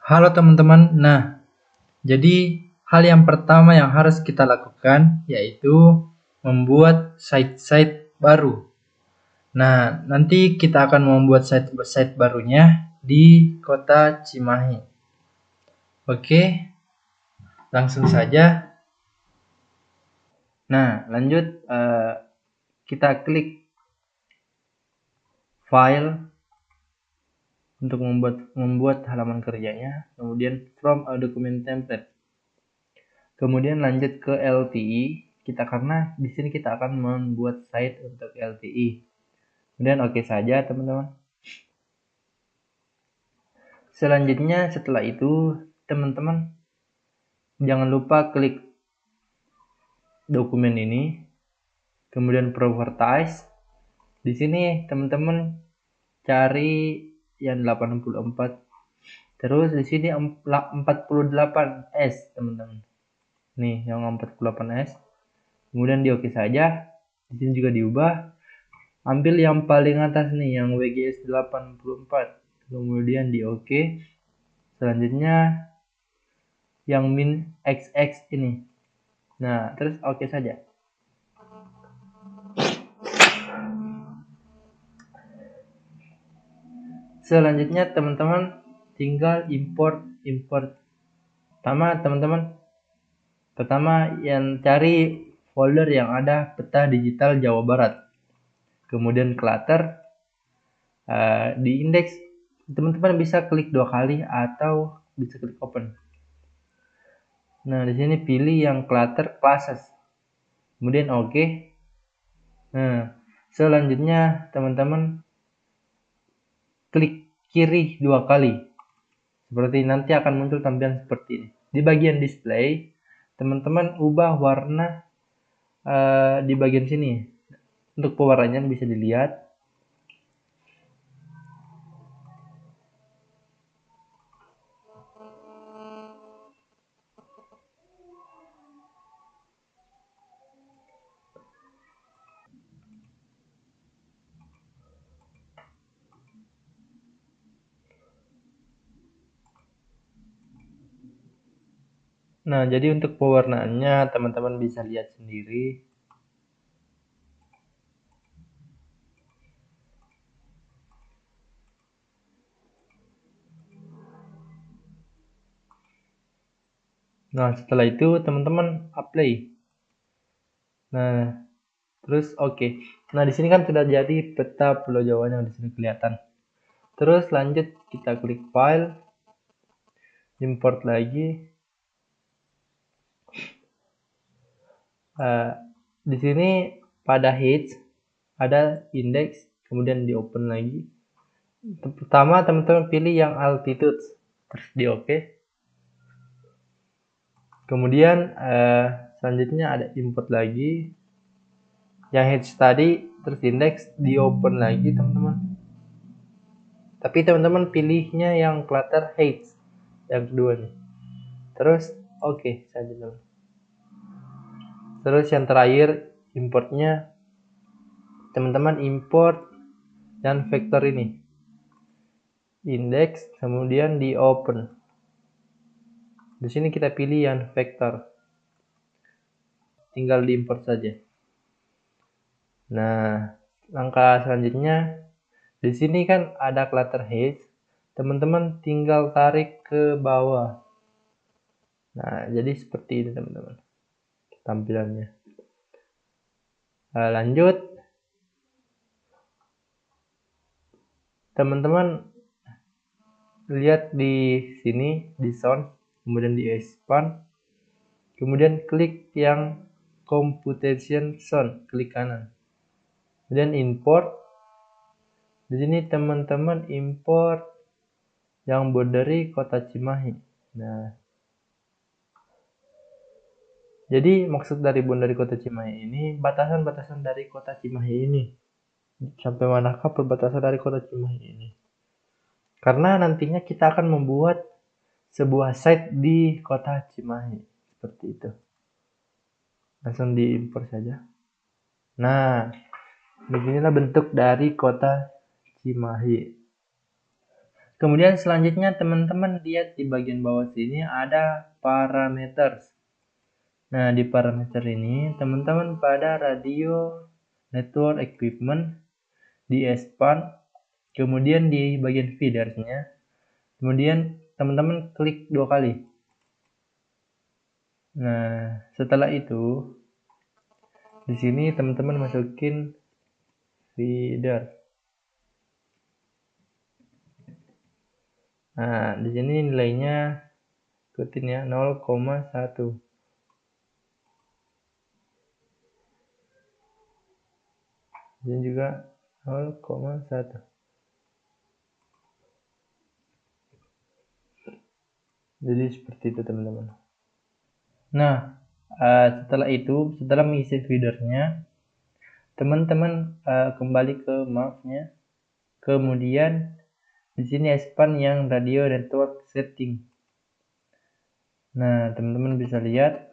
Halo teman-teman. Jadi hal yang pertama yang harus kita lakukan yaitu membuat site-site baru. Nanti kita akan membuat site barunya di kota Cimahi. Oke, langsung saja. Lanjut kita klik file untuk membuat halaman kerjanya, kemudian from a document template. Kemudian lanjut ke LTE karena di sini kita akan membuat site untuk LTE. Kemudian oke saja teman-teman. Selanjutnya setelah itu teman-teman jangan lupa klik dokumen ini, kemudian properties. Di sini teman-teman cari yang 84. Terus di sini 48S teman-teman. Nih yang 48S. Kemudian di oke saja. Di sini juga diubah. Ambil yang paling atas nih yang WGS 84. Kemudian di oke. Selanjutnya yang min XX ini. Terus oke saja. Selanjutnya teman-teman tinggal import. Pertama yang cari folder yang ada peta digital Jawa Barat. Kemudian clutter, di indeks teman-teman bisa klik 2 kali atau bisa klik open. Di sini pilih yang clutter classes. Kemudian oke. Selanjutnya teman-teman klik kiri 2 kali. Seperti nanti akan muncul tampilan seperti ini. Di bagian display, teman-teman ubah warna di bagian sini. Untuk pewarnaan bisa dilihat. Jadi untuk pewarnaannya teman-teman bisa lihat sendiri. Setelah itu teman-teman apply. Terus oke. Di sini kan sudah jadi peta Pulau Jawa yang di sini kelihatan. Terus lanjut kita klik file, import lagi. Di sini pada head ada index, kemudian di open lagi. Pertama teman-teman pilih yang altitude, terus di oke. Kemudian selanjutnya ada import lagi. Yang head tadi terus index di open lagi teman-teman. Tapi teman-teman pilihnya yang clutter head yang kedua nih. Terus oke saja teman. Terus yang terakhir importnya teman-teman import dan vektor ini. Index kemudian di open. Di sini kita pilih yang vektor. Tinggal diimport saja. Langkah selanjutnya di sini kan ada clutter head. Teman-teman tinggal tarik ke bawah. Jadi seperti ini teman-teman tampilannya. Lanjut teman-teman lihat di sini di sound, kemudian di expand, kemudian klik yang computation sound, klik kanan, kemudian import. Di sini teman-teman import yang boundary kota Cimahi. Jadi maksud dari boundary kota Cimahi ini batasan-batasan dari kota Cimahi ini. Sampai manakah perbatasan dari kota Cimahi ini? Karena nantinya kita akan membuat sebuah site di kota Cimahi. Seperti itu. Langsung diimport saja. Beginilah bentuk dari kota Cimahi. Kemudian selanjutnya teman-teman lihat di bagian bawah sini ada parameter. Nah, di parameter ini teman-teman pada radio network equipment di S-Pan, kemudian di bagian feedersnya, kemudian teman-teman klik 2 kali. Nah, setelah itu di sini teman-teman masukin feeder. Nah, di sini nilainya ikutin ya 0,1. Dan juga 0,1. Jadi seperti itu teman-teman. Nah, setelah itu, setelah mengisi feedernya, teman-teman kembali ke mouse-nya. Kemudian di sini expand yang radio network setting. Nah, teman-teman bisa lihat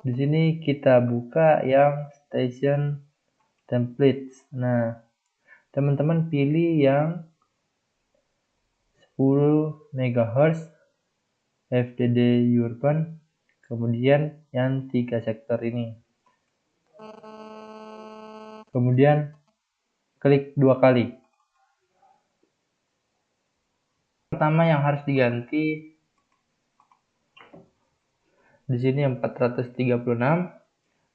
di sini kita buka yang station templates. Nah, teman-teman pilih yang 10 MHz FDD urban, kemudian yang 3 sektor ini. Kemudian klik 2 kali. Pertama yang harus diganti di sini 436,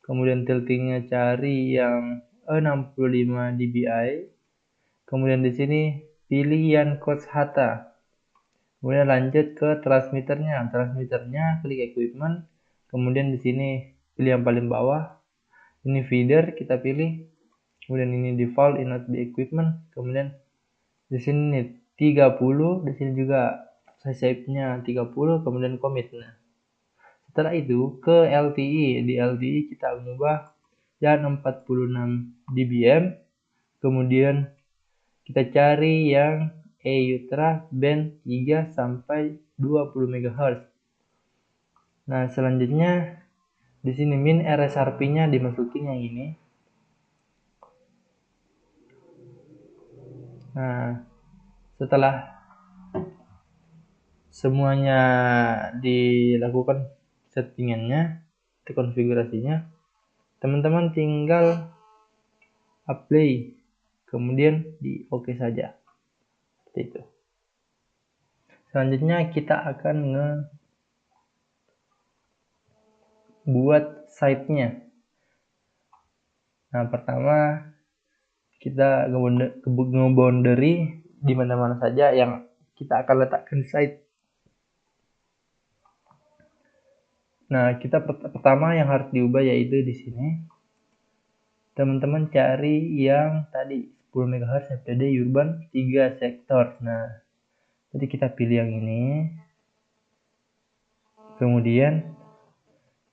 kemudian tiltingnya cari yang 65 dBi, kemudian di sini pilih yang coach HATA, kemudian lanjut ke transmitternya, klik equipment, kemudian di sini pilih yang paling bawah, ini feeder kita pilih, kemudian ini default input equipment, kemudian di sini 30, di sini juga save-nya 30, kemudian commit. Nah, setelah itu ke LTE, di LTE kita mengubah yang 46 dBm, kemudian kita cari yang E-Ultra band 3 sampai 20 MHz. Nah, selanjutnya di sini min RSRP-nya dimasukin yang ini. Nah, setelah semuanya dilakukan settingannya, konfigurasinya, teman-teman tinggal apply, kemudian di OK saja. Seperti itu. Selanjutnya kita akan buat site-nya. Nah, pertama kita nge-boundary di mana-mana saja yang kita akan letakkan site. Nah, kita pertama yang harus diubah yaitu di sini. Teman-teman cari yang tadi 10 MHz FDD urban 3 sektor. Nah, jadi kita pilih yang ini. Kemudian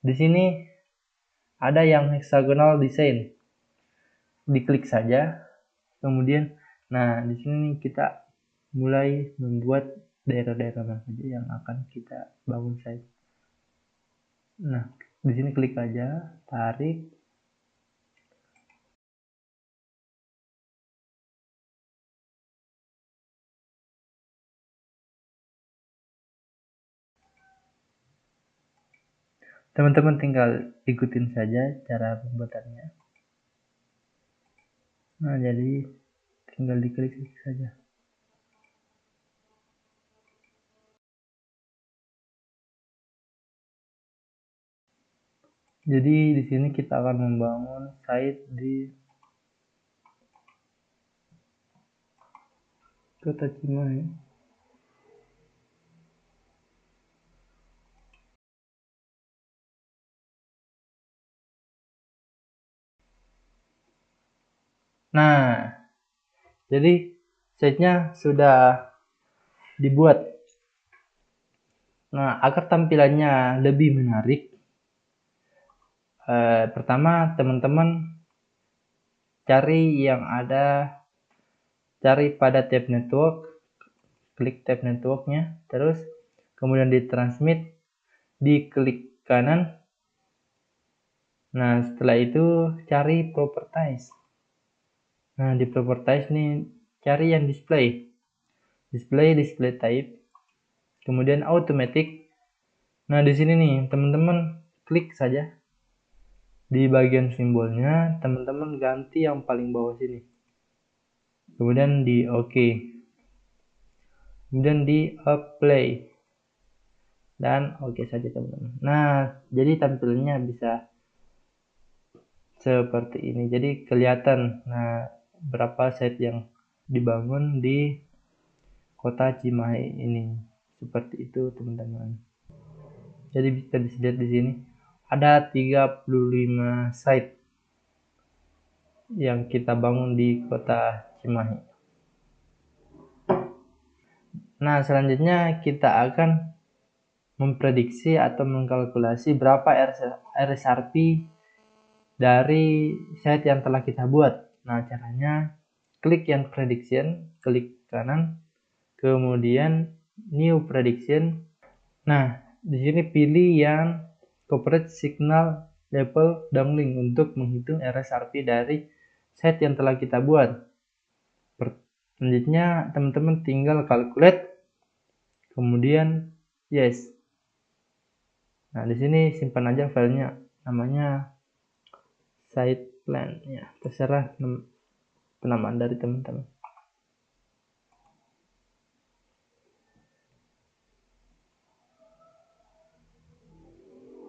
di sini ada yang hexagonal design. Diklik saja. Kemudian nah, di sini kita mulai membuat daerah-daerah mana saja yang akan kita bangun site. Nah, di sini klik aja, tarik. Teman-teman tinggal ikutin saja cara pembuatannya. Nah, jadi tinggal diklik saja. Jadi di sini kita akan membangun site di Kota Cimahi. Nah, jadi site-nya sudah dibuat. Nah, agar tampilannya lebih menarik, pertama teman-teman cari pada tab network, klik tab networknya, terus kemudian di transmit, diklik kanan. Nah, setelah itu cari properties. Nah, di properties nih cari yang display. display type, kemudian automatic. Nah, di sini nih teman-teman klik saja di bagian simbolnya, teman-teman ganti yang paling bawah sini. Kemudian di OK. Kemudian di apply. Dan oke saja teman-teman. Nah, jadi tampilnya bisa seperti ini. Jadi kelihatan nah berapa site yang dibangun di kota Cimahi ini. Seperti itu teman-teman. Jadi kita bisa lihat di sini ada 35 site yang kita bangun di kota Cimahi. Nah, selanjutnya kita akan memprediksi atau mengkalkulasi berapa RSRP dari site yang telah kita buat. Nah, caranya klik yang prediction, klik kanan, kemudian new prediction. Nah, di sini pilih yang corporate signal level downlink untuk menghitung RSRP dari site yang telah kita buat. Selanjutnya, teman-teman tinggal calculate, kemudian yes. Nah, di sini simpan aja filenya, namanya site plan ya, terserah penamaan dari teman-teman.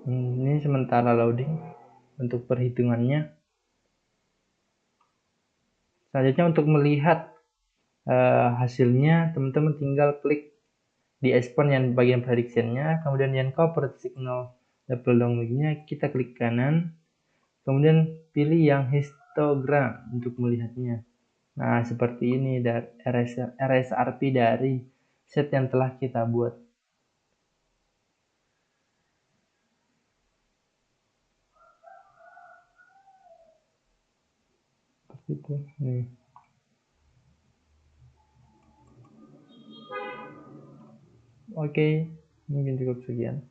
Ini sementara loading untuk perhitungannya. Selanjutnya untuk melihat hasilnya, teman-teman tinggal klik di expand yang bagian prediction-nya, kemudian yang corporate signal level downlink-nya kita klik kanan, kemudian pilih yang histogram untuk melihatnya. Nah, seperti ini dari RSRP dari set yang telah kita buat. Seperti itu. Nih. Oke, mungkin cukup sekian.